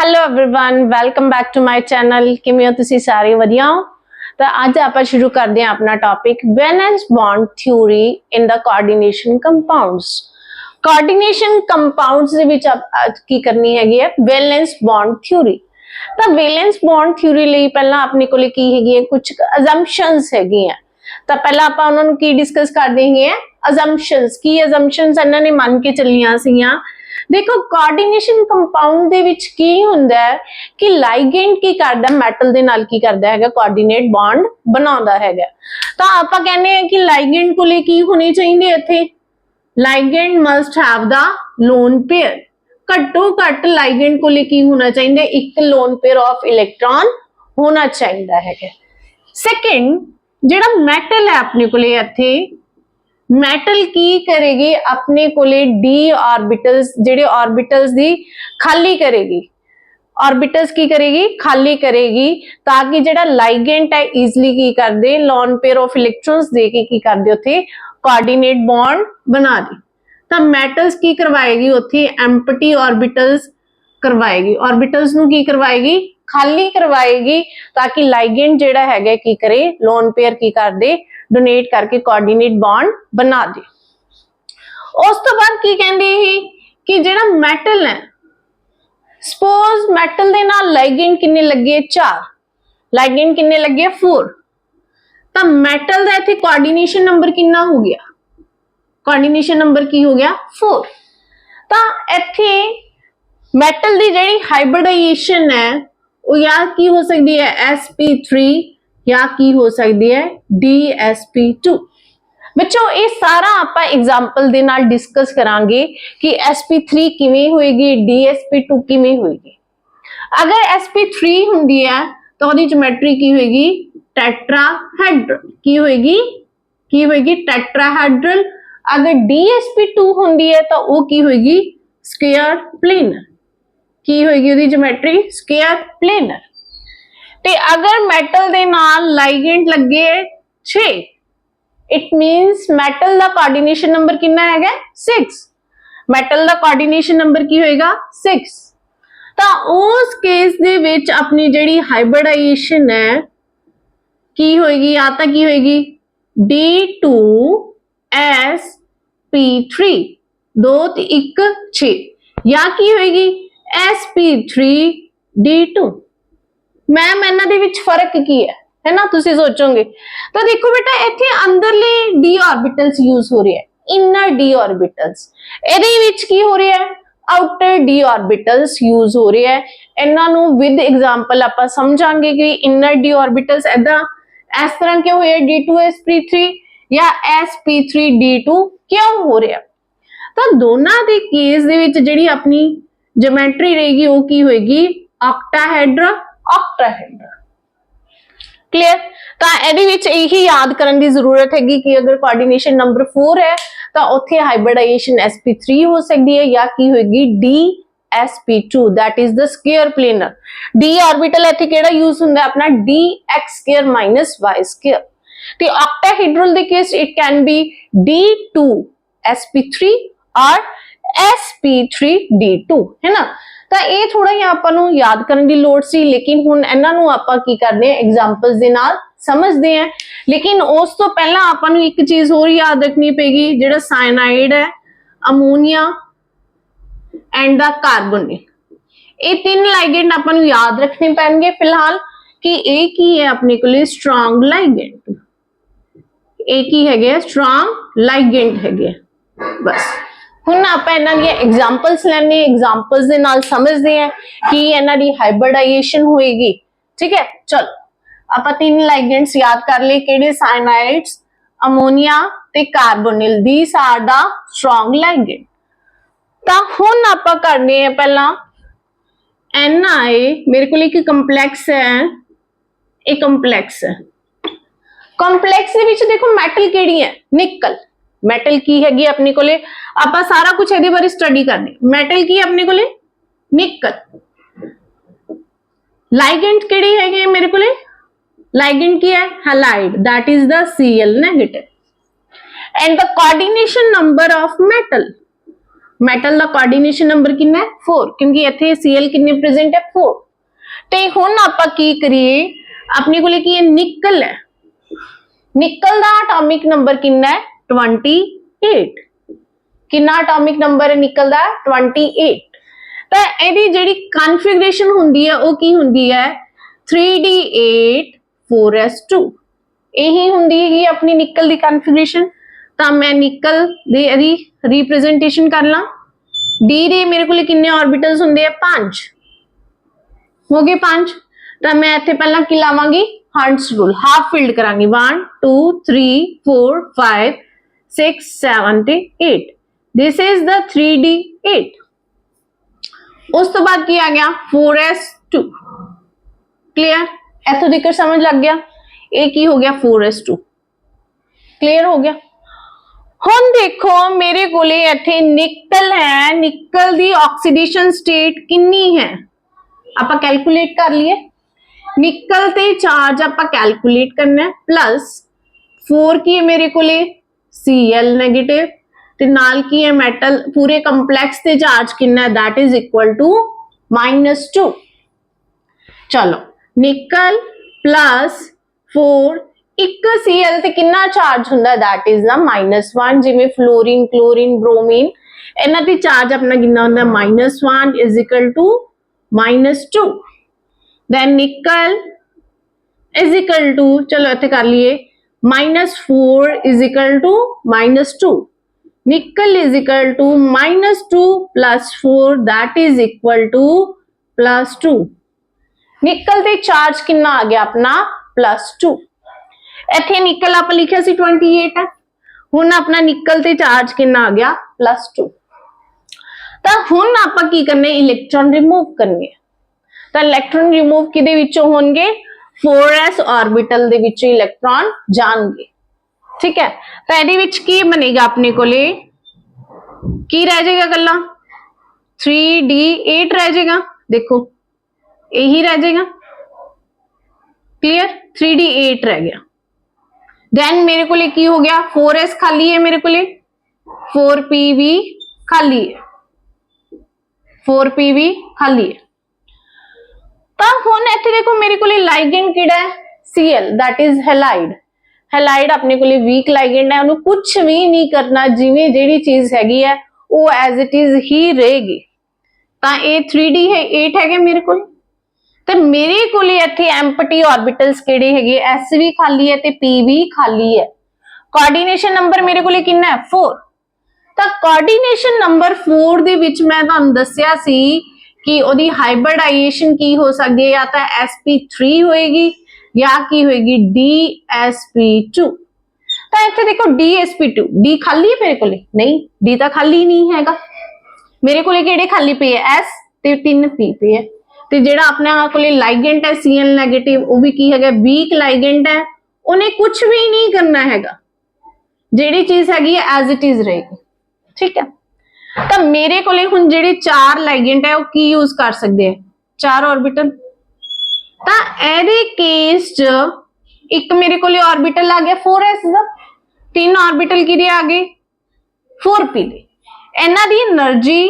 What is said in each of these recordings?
Hello everyone, welcome back to my channel. किवें हो तुसीं सारे? वधिया हो? तो अज आप शुरू करते हैं अपना topic valence bond theory in the coordination compounds. Coordination compounds दे विच आप की करनी हैगी है वैलेंस बॉन्ड थ्योरी। तो वैलेंस बॉन्ड थ्योरी लई पहला अपने कोले की हैगी है कुछ असम्पशनस हैगी हैं। तो पहला आप उन्हां नूं की डिस्कस करदे हैगे हैं असम्पशनस। की असम्पशनस इन्हां ने मन के चलियां सीगियां। देखो कोऑर्डिनेशन कंपाउंड दे विच की हुंदा है कि लाइगेंड की करदा मैटल दे नाल की करदा हैगा कोऑर्डिनेट बॉन्ड बनाउंदा हैगा। तो आपां कहने हैं कि लाइगेंड कोले की होनी चाहिए इत्थे ligand must have the lone pair. घट्टो घट लाइगेंड कोले की होना चाहिए एक लोन पेयर ऑफ इलेक्ट्रॉन होना चाहिए हैगा। सेकंड जिहड़ा मेटल है अपने कोले इत्थे मैटल की करेगी अपने कोले डी ऑर्बिटल्स जेडे ऑर्बिटल्स दी खाली करेगी। ऑर्बिटल्स की करेगी खाली करेगी ताकि जेड़ा लाइगेंड है इजीली की कर दे लॉन पेयर ऑफ इलेक्ट्रॉन्स दे के की कर दे उथे कोऑर्डिनेट बॉन्ड बना दे। तो मेटल्स की करवाएगी उथे एम्प्टी ऑर्बिटल्स करवाएगी। ऑर्बिटल्स नु की करवाएगी खाली करवाएगी ताकि लाइगेंड जेड़ा हैगा की करे लोन पेयर की कर दे डोनेट करके कोऑर्डिनेट बॉन्ड बना दे। उस तो बाद की कहंदे ही कि जेड़ा मेटल है सपोज मेटल दे नाल लाइगेंड किन्ने लगे 4 लाइगेंड किन्ने लगे 4 तो मेटल दा इथे कोऑर्डिनेशन नंबर कितना हो गया? कोऑर्डिनेशन नंबर की हो गया 4। तो इथे मेटल दी जेड़ी हाइब्रिडाइजेशन है वो या की हो सकती है sp3 या की हो सकती है dsp2। बच्चों ये सारा आप एग्जाम्पल दे नाल डिस्कस करांगे कि sp3 किवें होएगी dsp2 किवें होएगी। अगर sp3 हुंदी है तो ओदी ज्योमेट्री की होएगी टेट्राहेड्रल की होएगी टेट्राहेड्रल। अगर dsp2 हुंदी है तो वो की होएगी स्क्वायर प्लेनर की होएगी ओदी ज्योमेट्री स्क्वायर प्लेनर। ते अगर मेटल दे नाल लाइगेंड लगे 6 इट मींस मेटल दा कोऑर्डिनेशन नंबर कितना हैगा 6। मेटल दा कोऑर्डिनेशन नंबर की होएगा 6। तो उस केस दे विच अपनी जेड़ी हाइब्रिडाइजेशन है की होएगी या तो की होएगी D2sp3 2 ते 1 6 या की होएगी sp3d2। मैम इन्हां दे विच फर्क की है ना तुसी सोचोगे। तो देखो बेटा इत्थे अंदरले डी ऑर्बिटल्स यूज हो रहे हैं इनर डी ऑर्बिटल्स। इहदे विच की हो रहा है आउटर डी ऑर्बिटल्स यूज हो रहे हैं। इन्हां नू विद एग्जांपल आपां समझांगे कि इनर डी ऑर्बिटल्स ऐदा इस तरह क्यों होया D2sp3 या sp3d2 क्यों हो रहा। तो दोनों दे केस दे विच जिहड़ी अपनी ज्योमेट्री रहेगी वो की होएगी ऑक्टाहेड्रा ऑक्टाहेड्रा। क्लियर? तो एहदे विच यही याद करने की जरूरत हैगी कि अगर कोऑर्डिनेशन नंबर 4 है तो उत्थे हाइब्रिडाइजेशन sp3 हो सकती है या की होएगी dsp2 that is the square planar. d orbital इत्थे केड़ा यूज हुंदा है अपना dx² - y²। तो octahedral they case it can be d2sp3 और sp3d2 है ना। तो ये थोड़ा ही आपां याद करने की लोड़ सी लेकिन हुण इन्हां नूं आपां की करदे हैं एग्जांपल्स दे नाल समझदे हैं। लेकिन उस तो पहला आपां नूं एक चीज होर याद रखनी पेगी जिहड़ा साइनाइड है अमोनिया एंड द कार्बोनिल ये 3 लाइगेंड आपां नूं याद रखने पैणगे फिलहाल कि ये की है अपने कोले स्ट्रॉन्ग लाइगेंड। ये की हैगे स्ट्रॉन्ग लाइगेंड हैगे। बस हुण आपां इन्हां दी एग्जांपल्स लैने एग्जांपल्स दे नाल समझदे हैं कि इन्हां दी हाइब्रिडाइजेशन होएगी। ठीक है चलो आपां 3 लाइगेंड्स याद कर ले केड़े साइनाइड्स अमोनिया ते carbonyl these are the strong ligand. तां हुण आपां करने हैं पहला Na मेरे को एक कंपलैक्स है एक कंपलैक्स है कंपलैक्स दे विच देखो मेटल केड़ी है निकल। मेटल की हैगी अपने कोले आपां सारा कुछ इहदे बारे स्टडी करने। मेटल की अपने कोले निकल। लाइगेंड केड़ी हैगे मेरे कोले लाइगेंड की है halide that is the Cl negative and the coordination number of metal metal the coordination number ਕਿੰਨਾ ਹੈ 4 ਕਿਉਂਕਿ ਇੱਥੇ Cl ਕਿੰਨੇ ਪ੍ਰੈਜ਼ੈਂਟ ਹੈ 4। ਤੇ ਹੁਣ ਆਪਾਂ ਕੀ ਕਰੀਏ, ਆਪਣੇ ਕੋਲੇ ਕੀ ਹੈ ਨਿਕਲ ਹੈ, ਨਿਕਲ ਦਾ ਐਟॉमिक ਨੰਬਰ ਕਿੰਨਾ ਹੈ 28। ਕਿੰਨਾ ਐਟॉमिक ਨੰਬਰ ਹੈ ਨਿਕਲ ਦਾ 28। ਤਾਂ ਇਹਦੀ ਜਿਹੜੀ ਕਨਫਿਗਰੇਸ਼ਨ ਹੁੰਦੀ ਹੈ ਉਹ ਕੀ ਹੁੰਦੀ ਹੈ 3d8 4s2। ਇਹੀ ਹੁੰਦੀ ਹੈ ਆਪਣੀ ਨਿਕਲ ਦੀ ਕਨਫਿਗਰੇਸ਼ਨ। ਤਾਂ ਮੈਂ ਨਿਕਲ ਦੇ ਇਹਦੀ ਰਿਪਰੈਜ਼ੈਂਟੇਸ਼ਨ ਕਰ ਲਾਂ, d ਦੇ ਮੇਰੇ ਕੋਲ ਕਿੰਨੇ ਆਰਬਿਟਲਸ ਹੁੰਦੇ ਆ 5 ਹੋ ਗਏ 5। ਤਾਂ ਮੈਂ ਇੱਥੇ ਪਹਿਲਾਂ ਕੀ ਲਾਵਾਂਗੀ ਹੰਟਸ ਰੂਲ, ਹਾਫ ਫਿਲਡ ਕਰਾਂਗੀ 1 2 3 4 5 6 7 ਤੇ 8। This is the 3d8। ਉਸ ਤੋਂ ਬਾਅਦ ਕੀ ਆ ਗਿਆ 4s2। ਕਲੀਅਰ, ਇੱਥੋਂ ਤੱਕ ਸਮਝ ਲੱਗ ਗਿਆ। ਇਹ ਕੀ ਹੋ ਗਿਆ 4s2। ਕਲੀਅਰ ਹੋ ਗਿਆ। ਹੁਣ ਦੇਖੋ ਮੇਰੇ ਕੋਲੇ ਇੱਥੇ ਨਿਕਲ ਹੈ, ਨਿਕਲ ਦੀ ਆਕਸੀडेशन स्टेट कितनी है ਆਪਾਂ कैलकुलेट कर लिए। निकल ते चार्ज ਆਪਾਂ कैलकुलेट करना है प्लस 4 की है मेरे कोले Cl नेगेटिव ते नाल की है मेटल पूरे कंप्लेक्स ते चार्ज कितना है दैट इज इक्वल टू -2। चलो निकल प्लस 4 ਇੱਕ Cl ਤੇ ਕਿੰਨਾ ਚਾਰਜ ਹੁੰਦਾ दैट इज ਦਾ -1। ਜਿਵੇਂ ਫਲੋਰੀਨ ਕਲੋਰੀਨ ਬ੍ਰੋਮੀਨ ਇਹਨਾਂ ਤੇ ਚਾਰਜ ਆਪਣਾ ਕਿੰਨਾ ਹੁੰਦਾ -1 is equal to -2। then ਨਿਕਲ is equal to ਚਲੋ ਇੱਥੇ ਕਰ ਲਈਏ -4 is equal to -2। ਨਿਕਲ is equal to -2 plus 4 that is equal to +2। ਨਿਕਲ ਤੇ ਚਾਰਜ ਕਿੰਨਾ ਆ ਗਿਆ ਆਪਣਾ +2। ਇੱਥੇ ਨਿਕਲ ਆਪਾਂ ਲਿਖਿਆ ਸੀ 28 ਹੈ, ਹੁਣ ਆਪਣਾ ਨਿਕਲ ਤੇ ਚਾਰਜ ਕਿੰਨਾ ਆ ਗਿਆ +2। ਤਾਂ ਹੁਣ ਆਪਾਂ ਕੀ ਕਰਨੇ ਇਲੈਕਟ੍ਰੋਨ ਰਿਮੂਵ ਕਰਨੇ। ਤਾਂ ਇਲੈਕਟ੍ਰੋਨ ਰਿਮੂਵ ਕਿਹਦੇ ਵਿੱਚੋਂ ਹੋਣਗੇ 4s ਆਰਬਿਟਲ ਦੇ ਵਿੱਚੋਂ ਇਲੈਕਟ੍ਰੋਨ ਜਾਣਗੇ। ਠੀਕ ਹੈ, ਤਾਂ ਇਹਦੇ ਵਿੱਚ ਕੀ ਬਣੇਗਾ ਆਪਣੇ ਕੋਲੇ ਕੀ ਰਹਿ ਜਾਏਗਾ ਕੱਲਾ 3d8 ਰਹਿ ਜਾਏਗਾ। ਦੇਖੋ ਇਹੀ ਰਹਿ ਜਾਏਗਾ। क्लियर 3d8 रह गया। देन मेरे को की हो गया 4s खाली है, मेरे को 4p भी खाली है, 4p भी खाली है। तो हुन इत्थे देखो मेरे को लाइगेंड किहड़ा है Cl that is halide. Halide अपने को वीक लाइगेंड है, उन्होंने कुछ भी नहीं करना, जिवें जिहड़ी चीज हैगी है वो एज इट इज ही रहेगी। तो ये 3d8 है मेरे को। ਤੇ ਮੇਰੇ ਕੋਲੇ ਇੱਥੇ ਐਮਪਟੀ ਆਰਬਿਟਲਸ ਕਿਹੜੇ ਹੈਗੇ s ਵੀ ਖਾਲੀ ਹੈ ਤੇ p ਵੀ ਖਾਲੀ ਹੈ। ਕੋਆਰਡੀਨੇਸ਼ਨ ਨੰਬਰ ਮੇਰੇ ਕੋਲੇ ਕਿੰਨਾ ਹੈ 4। ਤਾਂ ਕੋਆਰਡੀਨੇਸ਼ਨ ਨੰਬਰ 4 ਦੇ ਵਿੱਚ ਮੈਂ ਤੁਹਾਨੂੰ ਦੱਸਿਆ ਸੀ ਕਿ ਉਹਦੀ ਹਾਈਬ੍ਰਿਡਾਈਜੇਸ਼ਨ ਕੀ ਹੋ ਸਕਦੀ ਹੈ, ਜਾਂ ਤਾਂ sp3 ਹੋਏਗੀ ਜਾਂ ਕੀ ਹੋਏਗੀ dsp2। ਤਾਂ ਇੱਥੇ ਦੇਖੋ dsp2 d ਖਾਲੀ ਹੈ ਮੇਰੇ ਕੋਲੇ ਨਹੀਂ, d ਤਾਂ ਖਾਲੀ ਨਹੀਂ ਹੈਗਾ। ਮੇਰੇ ਕੋਲੇ ਕਿਹੜੇ ਖਾਲੀ ਪਏ ਹੈ s ਤੇ 3p ਪਏ ਹੈ। ਤੇ ਜਿਹੜਾ ਆਪਣੇ ਕੋਲੇ ਲਾਈਗੈਂਡ ਹੈ Cl ਨੈਗੇਟਿਵ ਉਹ ਵੀ ਕੀ ਹੈਗਾ ਵੀਕ ਲਾਈਗੈਂਡ ਹੈ, ਉਹਨੇ ਕੁਝ ਵੀ ਨਹੀਂ ਕਰਨਾ ਹੈਗਾ, ਜਿਹੜੀ ਚੀਜ਼ ਹੈਗੀ ਹੈ ਐਜ਼ ਇਟ ਇਜ਼ ਰਹੇਗੀ। ਠੀਕ ਹੈ, ਤਾਂ ਮੇਰੇ ਕੋਲੇ ਹੁਣ ਜਿਹੜੇ 4 ਲਾਈਗੈਂਡ ਹੈ ਉਹ ਕੀ ਯੂਜ਼ ਕਰ ਸਕਦੇ ਆ 4 ਆਰਬਿਟਲ। ਤਾਂ ਇਹਦੇ ਕੇਸ 'ਚ ਇੱਕ ਮੇਰੇ ਕੋਲੇ ਆਰਬਿਟਲ ਆ ਗਿਆ 4s ਦਾ, 3 ਆਰਬਿਟਲ ਕਿਹਦੇ ਆ ਗਏ 4p ਦੇ। ਇਹਨਾਂ ਦੀ એનર્ਜੀ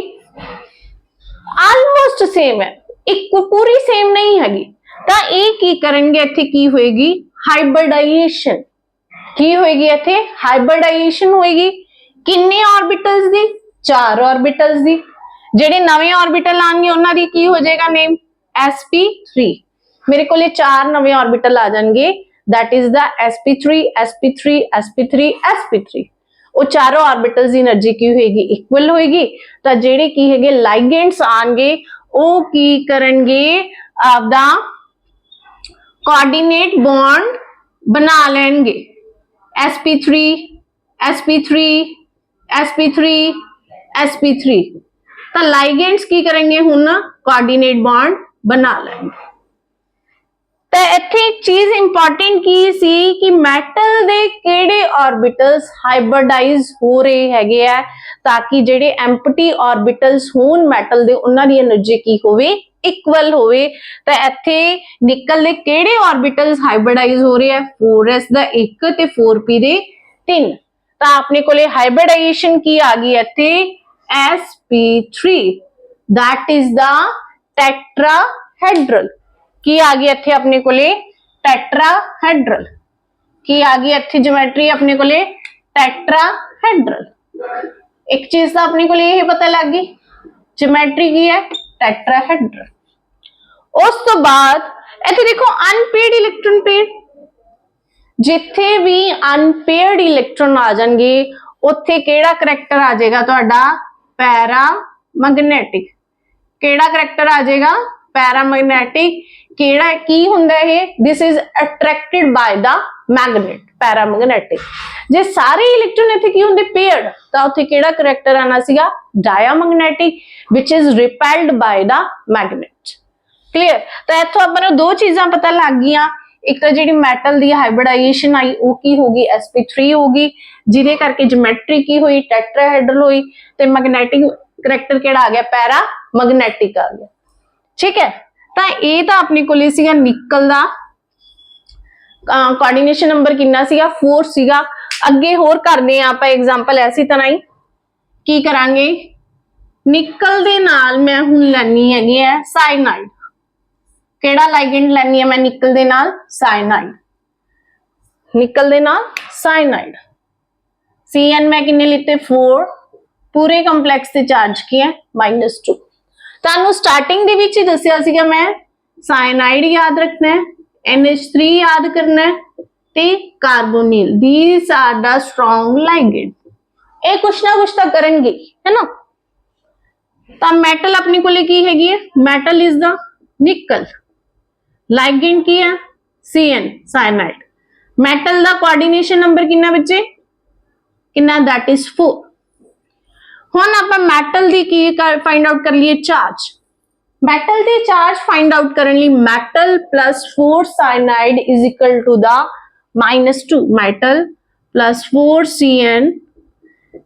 ਆਲਮੋਸਟ ਸੇਮ ਹੈ, ਇੱਕ पूरी सेम नहीं हैगी। ਤਾਂ ਇਹ ਕੀ ਕਰਨਗੇ ਇੱਥੇ ਕੀ ਹੋਏਗੀ ਹਾਈਬ੍ਰਿਡਾਈਜੇਸ਼ਨ। ਕੀ ਹੋਏਗੀ ਇੱਥੇ ਹਾਈਬ੍ਰਿਡਾਈਜੇਸ਼ਨ ਹੋਏਗੀ ਕਿੰਨੇ ਆਰਬਿਟਲਸ ਦੀ 4 ਆਰਬਿਟਲਸ ਦੀ। ਜਿਹੜੇ ਨਵੇਂ ਆਰਬਿਟਲ ਆਣਗੇ ਉਹਨਾਂ ਦੀ ਕੀ ਹੋ ਜਾਏਗਾ ਨੇਮ sp3। ਮੇਰੇ ਕੋਲੇ 4 ਨਵੇਂ ਆਰਬਿਟਲ ਆ ਜਾਣਗੇ that is the sp3 sp3 sp3 sp3। ਉਹ ਚਾਰੋਂ ਆਰਬਿਟਲਸ ਦੀ એનર્ਜੀ ਕੀ ਹੋਏਗੀ ਇਕੁਅਲ ਹੋਏਗੀ। ਤਾਂ ਜਿਹੜੇ ਕੀ ਹੈਗੇ ਲਾਈਗੈਂਡਸ ਆਣਗੇ ਉਹ ਕੀ ਕਰਨਗੇ ਆਪਦਾ ਕੋਆਰਡੀਨੇਟ ਬੌਂਡ ਬਣਾ ਲੈਣਗੇ sp3 sp3 sp3 sp3। ਤਾਂ ਲਾਈਗੈਂਡਸ ਕੀ ਕਰਨਗੇ ਹੁਣ ਕੋਆਰਡੀਨੇਟ ਬੌਂਡ ਬਣਾ ਲੈਣਗੇ। ਤਾਂ ਇੱਥੇ ਇੱਕ ਚੀਜ਼ ਇੰਪੋਰਟੈਂਟ ਕੀ ਸੀ ਕਿ ਮੈਟਲ ਦੇ ਕਿਹੜੇ ਆਰਬਿਟਲਸ ਹਾਈਬ੍ਰਿਡਾਈਜ਼ ਹੋ ਰਹੇ ਹੈਗੇ ਆ, ਤਾਂ ਕਿ ਜਿਹੜੇ ਐਮਪਟੀ ਆਰਬਿਟਲਸ ਹੋਣ ਮੈਟਲ ਦੇ ਉਹਨਾਂ ਦੀ એનર્ਜੀ ਕੀ ਹੋਵੇ ਇਕੁਅਲ ਹੋਵੇ। ਤਾਂ ਇੱਥੇ ਨਿਕਲ ਦੇ ਕਿਹੜੇ ਆਰਬਿਟਲਸ ਹਾਈਬ੍ਰਿਡਾਈਜ਼ ਹੋ ਰਹੇ ਆ 4s ਦਾ 1 ਤੇ 4p ਦੇ 3। ਤਾਂ ਆਪਣੇ ਕੋਲੇ ਹਾਈਬ੍ਰਿਡਾਈਜੇਸ਼ਨ ਕੀ ਆ ਗਈ ਇੱਥੇ sp3 that is the tetrahedral की आ गई इत्थे अपने कोले tetrahedral की आ गई इत्थे ज्योमेट्री अपने कोले tetrahedral एक चीज तो अपने को ये पता लग गई ज्योमेट्री की है टेट्राहेड्रल। उस तो बाद इथे देखो अनपेयर्ड इलेक्ट्रॉन पेयर जिथे भी अनपेयर्ड इलेक्ट्रॉन आ जाएंगे उत्थे केड़ा करैक्टर आ जाएगा तुहाडा पैरामैग्नेटिक। केड़ा करैक्टर आ जाएगा पैरामैग्नेटिक। केड़ा की हुंदा है this is attracted by the magnet paramagnetic. जे सारे इलेक्ट्रॉन इथे की हुंदे पेयर्ड तां उत्थे केड़ा करैक्टर आना सीगा diamagnetic which is repelled by the magnet. Clear. तो इथों आपां नूं दो चीजां पता लग गईयां एक तो जिहड़ी मैटल दी हाइब्रिडाइजेशन आई वो की होगी sp3 होगी जिहदे करके ज्योमेट्री की हुई टेट्राहेड्रल हुई ते मैग्नेटिक करैक्टर केड़ा आ गया पैरामैग्नेटिक आ गया। ठीक है। तो ये तो अपने कोले सीगा निकल दा कोऑर्डिनेशन नंबर कितना सीगा 4 सीगा। अगे होर करदे आ आपां एग्जांपल ऐसी तरह ही की करांगे निकल दे नाल मैं हुण लैनी हैगी है साइनाइड। केड़ा लाइगेंड लैनी है मैं निकल दे नाल साइनाइड। निकल दे नाल साइनाइड Cn मैं किन्ने लिते 4 पूरे कंपलैक्स ते चार्ज की है -2। तानू स्टार्टिंग दे विच ही दस्सिया सीगा मैं साइनाइड याद रखना है NH3 याद करना है ते carbonyl these are the strong ligand. ये कुछ ना कुछ तो करेंगे है ना। तो मेटल अपने को की हैगी है मेटल इज द निकल लाइगेंड की है Cn साइनाइड। मेटल दा कोऑर्डिनेशन नंबर कितना बच्चे कितना दैट इज 4। हुण आपां मेटल दी की फाइंड आउट कर लिए चार्ज। मेटल दी चार्ज फाइंड आउट करने लिए metal +4 cyanide is equal to the -2 metal +4 Cn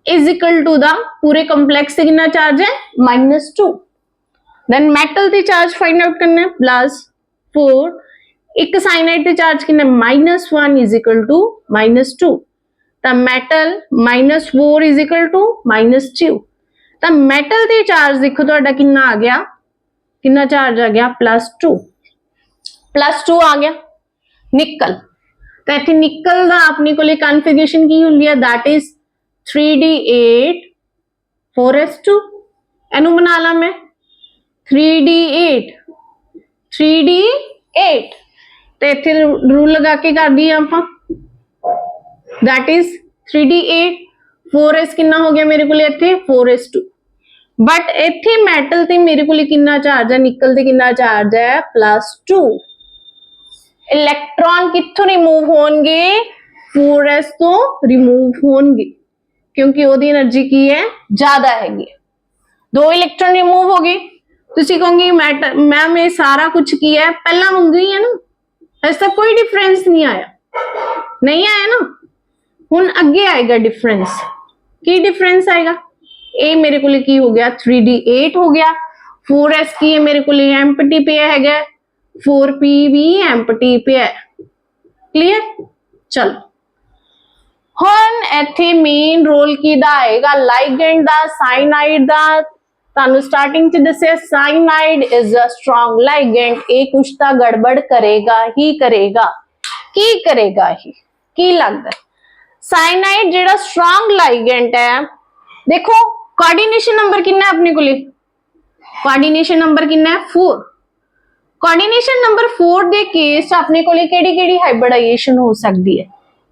is equal to the पूरे कंपलेक्स से कितना चार्ज है -2। देन मेटल दी चार्ज फाइंड आउट करना है +4 एक साइनाइड दी चार्ज कितना -1 इज इक्वल टू -2 तो मेटल -4 इज इक्वल टू -2 तो मेटल दी चार्ज देखो तुहाडा कितना आ गया कितना चार्ज आ गया +2 आ गया निकल। तो इत्थे निकल दा अपने कोले कॉन्फ़िगरेशन की हुंदी है दैट इज 3d8 4s2 एनु बना ला मैं 3d8 तो इत्थे रूल लगा के कर दी आपां दैट इज 3d8 4s कितना हो गया मेरे कोले इत्थे 4s2 बट इत्थे मेटल ते मेरे कोले कितना चार्ज है निकल ते कितना चार्ज है +2। इलेक्ट्रॉन कित्थों रिमूव होंगे 4s तो रिमूव होंगे क्योंकि ओदी एनर्जी की है ज्यादा हैगी। 2 इलेक्ट्रॉन रिमूव हो गए तुसी कहोगे मैम ये सारा कुछ की है पहला वांगू ही है ना ऐसा कोई डिफरेंस नहीं आया ना। हुण अगे आएगा डिफरेंस की डिफरेंस आएगा ए मेरे को की हो गया 3d8 हो गया 4s की है मेरे को एम्प्टी पे है 4p भी एम्प्टी पे है। क्लियर। चलो हुण इत्थे मेन रोल किहदा आएगा लाइगेंड दा साइनाइड दा। तानू स्टार्टिंग च दस्सिया cyanide is a strong ligand. ए कुछ तो गड़बड़ करेगा ही की लगदा साइनाइड जेड़ा स्ट्रॉन्ग लाइगेंड है देखो कोऑर्डिनेशन नंबर कितना है अपने को कोऑर्डिनेशन नंबर कितना है 4। कोऑर्डिनेशन नंबर 4 दे केस अपने को केड़ी हाइब्रिडाइजेशन हो सकती है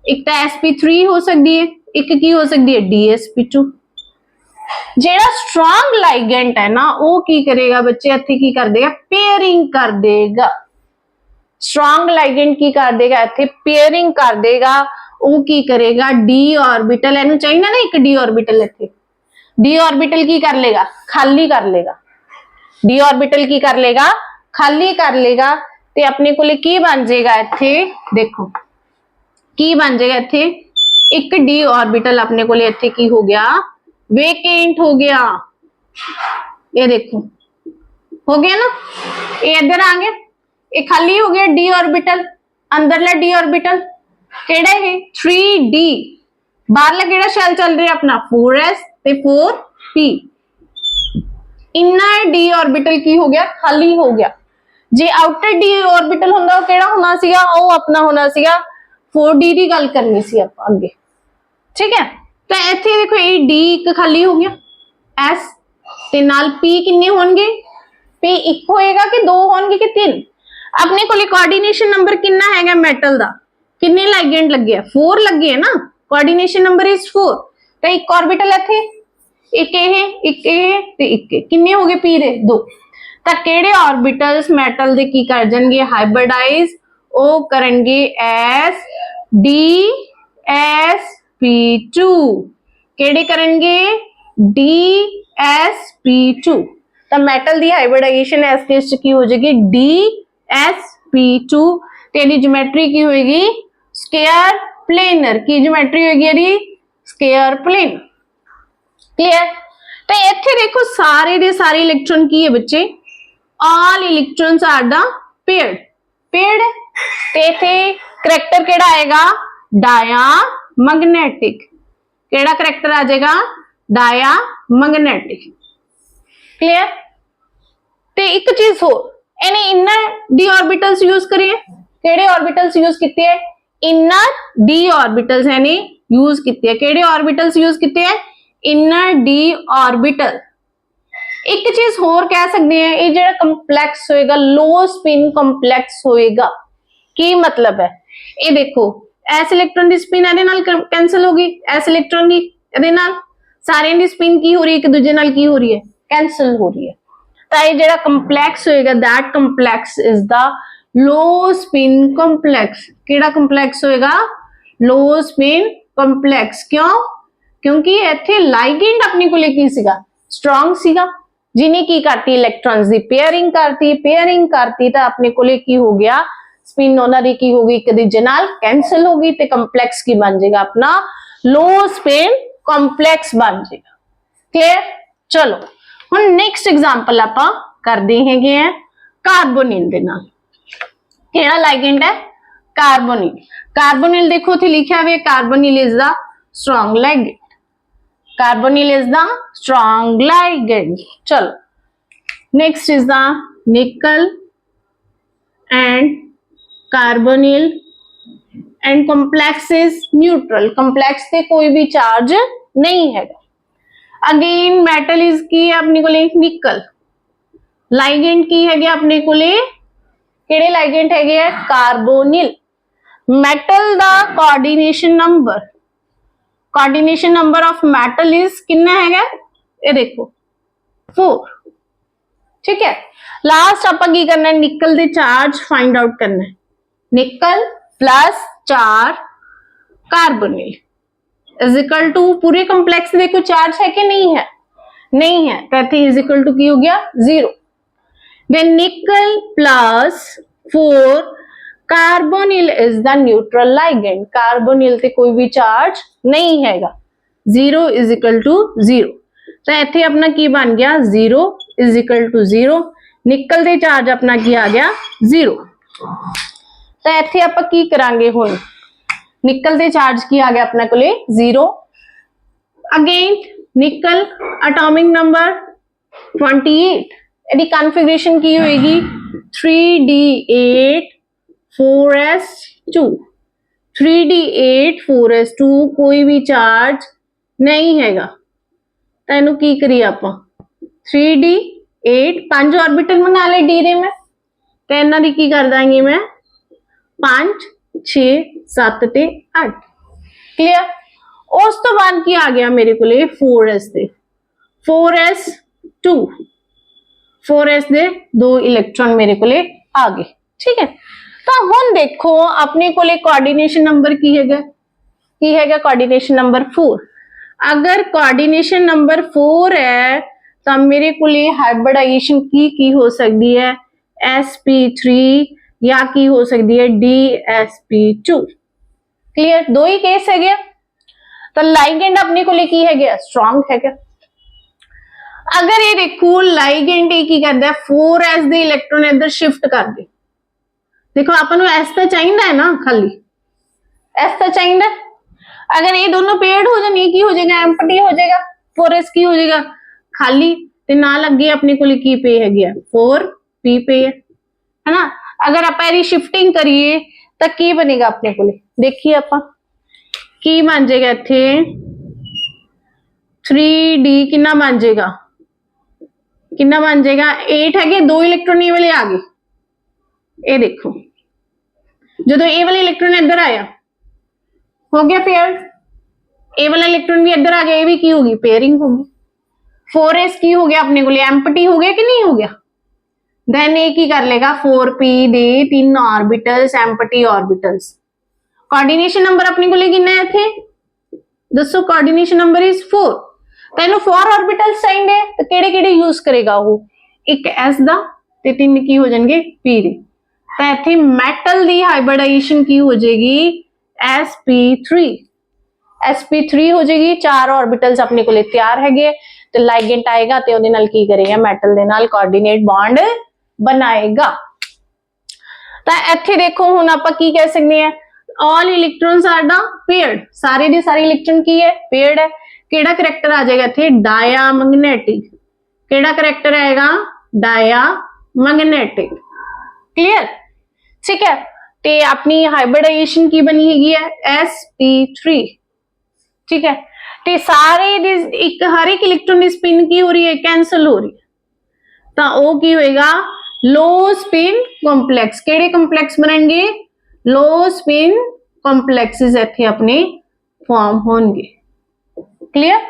एक तो sp3 हो सकती है एक की हो सकती है dsp2। जेड़ा स्ट्रॉन्ग लाइगेंड है ना वो की करेगा बच्चे इत्थे की कर देगा पेयरिंग कर देगा। स्ट्रॉन्ग लाइगेंड की कर देगा इत्थे पेयरिंग कर देगा वो की करेगा d ऑर्बिटल इनू चाहिए ना एक d ऑर्बिटल इत्थे d ऑर्बिटल की कर लेगा खाली कर लेगा d ऑर्बिटल की कर लेगा खाली कर लेगा ते अपने को की बन जाएगा इत्थे देखो की बन जाएगा इत्थे एक d ऑर्बिटल अपने को इत्थे की हो गया वेकेंट हो गया। ये देखो हो गया ना ये इधर आ गया ये खाली हो गया d ऑर्बिटल अंदरला d ऑर्बिटल केड़ा है 3d बाहरला केड़ा शेल चल रहा अपना 4s ते 4p इनर डी ऑर्बिटल की हो गया, खाली हो गया। जे आउटर डी ऑर्बिटल ਹੁੰਦਾ ਉਹ ਕਿਹੜਾ ਹੋਣਾ ਸੀਗਾ, ਉਹ ਆਪਣਾ ਹੋਣਾ ਸੀਗਾ 4d ਦੀ ਗੱਲ ਕਰਨੀ ਸੀ ਆਪਾਂ ਅੱਗੇ, ਠੀਕ ਹੈ। ਤਾਂ ਇੱਥੇ ਦੇਖੋ ਇਹ d ਇੱਕ ਖਾਲੀ ਹੋ ਗਿਆ, s ਤੇ ਨਾਲ p ਕਿੰਨੇ ਹੋਣਗੇ, p ਇੱਕ ਹੋਏਗਾ ਕਿ ਦੋ ਹੋਣਗੇ ਕਿ ਤਿੰਨ। ਆਪਣੇ ਕੋਲੇ ਕੋਆਰਡੀਨੇਸ਼ਨ ਨੰਬਰ ਕਿੰਨਾ ਹੈਗਾ ਮੈਟਲ ਦਾ, ਕਿੰਨੇ ਲਾਈਗੈਂਡ ਲੱਗੇ ਆ, 4 ਲੱਗੇ ਆ ਨਾ, ਕੋਆਰਡੀਨੇਸ਼ਨ ਨੰਬਰ ਇਜ਼ 4। ਤਾਂ ਇੱਕ ऑर्बिटल ਇੱਥੇ, ਇੱਕ ਇਹ ਤੇ ਇੱਕ ਇਹ, ਕਿੰਨੇ ਹੋ ਗਏ p ਦੇ, ਦੋ। ਤਾਂ ਕਿਹੜੇ ऑर्बिटल्स ਮੈਟਲ ਦੇ ਕੀ ਕਰ ਜਾਣਗੇ, ਹਾਈਬ੍ਰਿਡਾਈਜ਼, ਉਹ ਕਰਨਗੇ sdsp2। ਕਿਹੜੇ ਕਰਨਗੇ, dsp2। ਤਾਂ ਮੈਟਲ ਦੀ ਹਾਈਬ੍ਰਿਡਾਈਜੇਸ਼ਨ ਇਸ ਕੇਸ ਚ ਕੀ ਹੋ ਜਾਏਗੀ, dsp2। ਤੇ ਇਹਦੀ ਜਿਓਮੈਟਰੀ ਕੀ ਹੋਏਗੀ, ਸਕੁਅਰ ਪਲੇਨਰ। ਕੀ ਜਿਓਮੈਟਰੀ ਹੋਏਗੀ ਇਹਦੀ, ਸਕੁਅਰ ਪਲੇਨ। क्लियर। तो इत्थे देखो सारे दे सारे इलेक्ट्रॉन की है बच्चे, all electrons are the paired, paired. ते इत्थे करैक्टर केड़ा आएगा, डायामैग्नेटिक। केड़ा करैक्टर आ जाएगा, डायामैग्नेटिक। क्लियर। ते एक चीज हो, इन्हें इनर डी ऑर्बिटल्स यूज करिए, केड़े ऑर्बिटल्स यूज किते हैं, इनर डी ऑर्बिटल्स है ने यूज किते हैं। केड़े ऑर्बिटल्स यूज किते हैं, इनर डी ऑर्बिटल। एक चीज होर कह सकते हैं, ये जो कंप्लेक्स होएगा लो स्पिन कंप्लेक्स होएगा। की मतलब है, ये देखो एस इलेक्ट्रॉन की स्पिन ਇਹਦੇ ਨਾਲ कैंसिल होगी, एस इलेक्ट्रॉन की ਇਹਦੇ ਨਾਲ, सारियां ਦੀ स्पिन की हो रही है, एक दूजे ਨਾਲ की हो रही है, कैंसिल हो रही है। ਤਾਂ ਇਹ ਜਿਹੜਾ कंप्लेक्स होएगा, that complex is the low spin complex. ਕਿਹੜਾ कंप्लेक्स होएगा, लो स्पिन कंप्लेक्स। क्यों, क्योंकि इत्थे लाइगेंड अपने कोले की सीगा, स्ट्रॉन्ग सीगा, जिन्हें की करती इलेक्ट्रॉन्स दी पेयरिंग करती तो अपने कोले की हो गया, स्पिन उन्हां दी की होगी एक दूजे नाल कैंसिल होगी, ते कंप्लेक्स की बन जाएगा अपना लो स्पिन कंप्लेक्स बन जाएगा। क्लियर। चलो हुण नेक्स्ट एग्जांपल आपां करदे हैगे आ कार्बोनिल दे नाल। किहड़ा लाइगेंड है, कार्बोनिल। कार्बोनिल देखो इत्थे लिखिया हुआ, carbonyl is the strong ligand, carbonyl is the strong ligand। चलो next is the nickel and carbonyl and complex is neutral। complex पे कोई भी चार्ज नहीं है। अगेन मेटल इज की है अपने को निकल, लाइगेंड की है अपने को केड़े लाइगेंड है, कार्बोनिल। मेटल दा coordination number of metal is कितना है, ये देखो 4। ठीक है। लास्ट आपां की करना है, निकल दे चार्ज फाइंड आउट करना है। Nickel plus 4 carbonyl is equal to, पूरे कंप्लेक्स देखो चार्ज है कि नहीं है, नहीं है, तो इत्थे इज इक्वल टू की हो गया 0। Then nickel plus 4 carbonyl is the neutral ligand. Carbonyl ते कोई भी चार्ज नहीं हैगा, 0 इज इक्वल टू 0। तो इत्थे अपना की बन गया, 0 इज इक्वल टू 0। निकल दे चार्ज अपना की आ गया 0। तो इत्थे आपां की करांगे हुण, निकल दे चार्ज की आ गया अपने कोले 0। अगेन निकल एटॉमिक नंबर 28, यदि कॉन्फ़िगरेशन की होगी 3d8 4s2, 3d8 4s2, कोई भी चार्ज नहीं हैगा। तो इनू की करिए आपां 3d8 5 ऑर्बिटल बना ले डी दे में, तो इन्हां दी की कर दांगी मैं 5 6 7 ते 8। क्लियर। उस तो बाद की आ गया मेरे को 4s दे 4s2, 4s दे 2 इलेक्ट्रॉन मेरे को आ गए। ठीक है। तो हुण देखो अपने को कोऑर्डिनेशन नंबर की हैगा कोऑर्डिनेशन नंबर 4। अगर कोऑर्डिनेशन नंबर 4 है तो मेरे को हाइब्रिडाइजेशन की हो सकती है sp3 या की हो सकती है dsp2। क्लियर। दो ही केस है। तो लाइगेंड अपने को की है स्ट्रॉन्ग है। अगर ये देखो लाइगेंड की करता है 4s दे इलेक्ट्रॉन इधर शिफ्ट कर दे, देखो अपन एस तो चाहिए है ना, खाली एस तो चाहिए। अगर ये दोनों पेयर्ड हो जाए की हो जाएगा, एम्प्टी हो जाएगा, 4s की हो जाएगा खाली। ਤੇ ਨਾਲ ਅੱਗੇ ਆਪਣੇ ਕੋਲ ਕੀ ਪਏ ਹੈਗੇ ਆ 4p ਪਏ ਹੈ ਨਾ। ਅਗਰ ਆਪਾਂ ਇਹਦੀ ਸ਼ਿਫਟਿੰਗ ਕਰੀਏ ਤਾਂ ਕੀ ਬਣੇਗਾ ਆਪਣੇ ਕੋਲ, ਦੇਖੀਏ ਆਪਾਂ ਕੀ ਬਣ ਜਾਏਗਾ ਇੱਥੇ 3d ਕਿੰਨਾ ਬਣ ਜਾਏਗਾ, ਕਿੰਨਾ ਬਣ ਜਾਏਗਾ 8 ਹੈਗੇ, 2 ਇਲੈਕਟ੍ਰੋਨ ਇਹ ਵਾਲੇ ਆ गए। ਇਹ ਦੇਖੋ ਜਦੋਂ ਇਹ ਵਾਲਾ ਇਲੈਕਟ੍ਰੋਨ ਇੱਧਰ ਆਇਆ ਹੋ ਗਿਆ पेयर, ਇਹ ਵਾਲਾ ਇਲੈਕਟ੍ਰੋਨ ਵੀ ਇੱਧਰ ਆ ਗਿਆ, ਇਹ ਵੀ ਕੀ ਹੋਗੀ पेयरिंग होगी। 4s ਕੀ ਹੋ ਗਿਆ ਆਪਣੇ ਕੋਲ एम्प्टी हो गया कि नहीं हो गया। देन ये की कर लेगा 4p ਦੇ 3 orbitals empty orbitals. Coordination number अपने को कितना है इथे दसो, कोऑर्डिनेशन नंबर इज 4। तो ਇਹਨੂੰ 4 ऑर्बिटल्स ਚਾਹੀਦੇ ਤਾਂ ਕਿਹੜੇ-ਕਿਹੜੇ ਯੂਜ਼ ਕਰੇਗਾ ਉਹ, ਇੱਕ s ਦਾ ਤੇ 3 ਕੀ ਹੋ ਜਾਣਗੇ p ਦੇ। ਤਾਂ ਇੱਥੇ ਮੈਟਲ ਦੀ ਹਾਈਬ੍ਰਿਡਾਈਜੇਸ਼ਨ ਕੀ ਹੋ ਜਾਏਗੀ sp3, sp3 ਹੋ ਜਾਏਗੀ। 4 ऑर्बिटल्स अपने ਕੋਲੇ ਤਿਆਰ ਹੈਗੇ ਤੇ ਲਾਈਗੈਂਡ ਆਏਗਾ ਤੇ ਉਹਦੇ ਨਾਲ ਕੀ ਕਰੇਗਾ ਮੈਟਲ ਦੇ ਨਾਲ ਕੋਆਰਡੀਨੇਟ ਬੌਂਡ ਬਣਾਏਗਾ। ਤਾਂ ਇੱਥੇ ਦੇਖੋ ਹੁਣ ਆਪਾਂ ਕੀ ਕਹਿ ਸਕਦੇ ਆ all electrons are the paired, ਸਾਰੇ ਦੇ ਸਾਰੇ ਇਲੈਕਟ੍ਰੋਨ ਕੀ ਹੈ paired ਹੈ। ਕਿਹੜਾ ਕਰੈਕਟਰ ਆ ਜਾਏਗਾ ਇੱਥੇ डायमैग्नेटिक, ਕਿਹੜਾ ਕਰੈਕਟਰ ਆਏਗਾ डायमैग्नेटिक। क्लियर, ठीक है। ਤੇ ਆਪਣੀ ਹਾਈਬ੍ਰਿਡਾਈਜੇਸ਼ਨ ਕੀ ਬਣੀ ਹੈਗੀ ਹੈ sp3, ठीक है। ਤੇ ਸਾਰੇ ਇੱਕ ਹਰ ਇੱਕ ਇਲੈਕਟ੍ਰੋਨ ਦੀ ਸਪਿਨ ਕੀ ਹੋ ਰਹੀ ਹੈ ਕੈਂਸਲ ਹੋ ਰਹੀ ਹੈ, ਤਾਂ ਉਹ ਕੀ ਹੋਏਗਾ लो स्पिन ਕੰਪਲੈਕਸ। ਕਿਹੜੇ ਕੰਪਲੈਕਸ ਬਣਨਗੇ लो स्पिन ਕੰਪਲੈਕਸਿਸ ਇੱਥੇ ਆਪਣੇ ਫਾਰਮ ਹੋਣਗੇ। ਕਲੀਅਰ।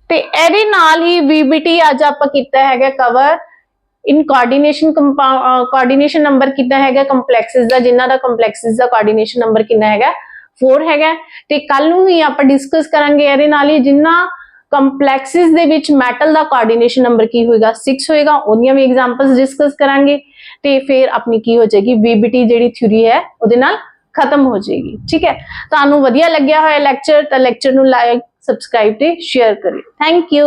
ਤੇ ਇਹਦੇ ਨਾਲ ਹੀ VBT ਅੱਜ ਆਪਾਂ ਕੀਤਾ ਹੈਗਾ ਕਵਰ ਇਨ ਕੋਆਰਡੀਨੇਸ਼ਨ ਨੰਬਰ ਕਿੰਨਾ ਹੈਗਾ ਕੰਪਲੈਕਸਿਸ ਦਾ, ਜਿਨ੍ਹਾਂ ਦਾ ਕੰਪਲੈਕਸਿਸ ਦਾ ਕੋਆਰਡੀਨੇਸ਼ਨ ਨੰਬਰ ਕਿੰਨਾ ਹੈਗਾ 4 ਹੈਗਾ। ਤੇ ਕੱਲ ਨੂੰ ਵੀ ਆਪਾਂ ਡਿਸਕਸ ਕਰਾਂਗੇ ਇਹਦੇ ਨਾਲ ਹੀ ਜਿੰਨਾ ਕੰਪਲੈਕਸਿਸ ਦੇ ਵਿੱਚ ਮੈਟਲ ਦਾ ਕੋਆਰਡੀਨੇਸ਼ਨ ਨੰਬਰ ਕੀ ਹੋਏਗਾ 6 ਹੋਏਗਾ, ਉਹਦੀਆਂ ਵੀ ਐਗਜ਼ਾਮਪਲਸ ਡਿਸਕਸ ਕਰਾਂਗੇ ਤੇ ਫਿਰ ਆਪਣੀ ਕੀ ਹੋ ਜਾਏਗੀ VBT ਜਿਹੜੀ ਥਿਊਰੀ ਹੈ ਉਹਦੇ ਨਾਲ ਖਤਮ ਹੋ ਜਾਏਗੀ। ਠੀਕ ਹੈ, ਤੁਹਾਨੂੰ ਵਧੀਆ ਲੱਗਿਆ ਹੋਇਆ ਲੈਕਚਰ ਤਾਂ ਲੈਕਚਰ ਨੂੰ ਲਾਈਕ ਸਬਸਕ੍ਰਾਈਬ ਤੇ ਸ਼ੇਅਰ ਕਰਿਓ। Thank you.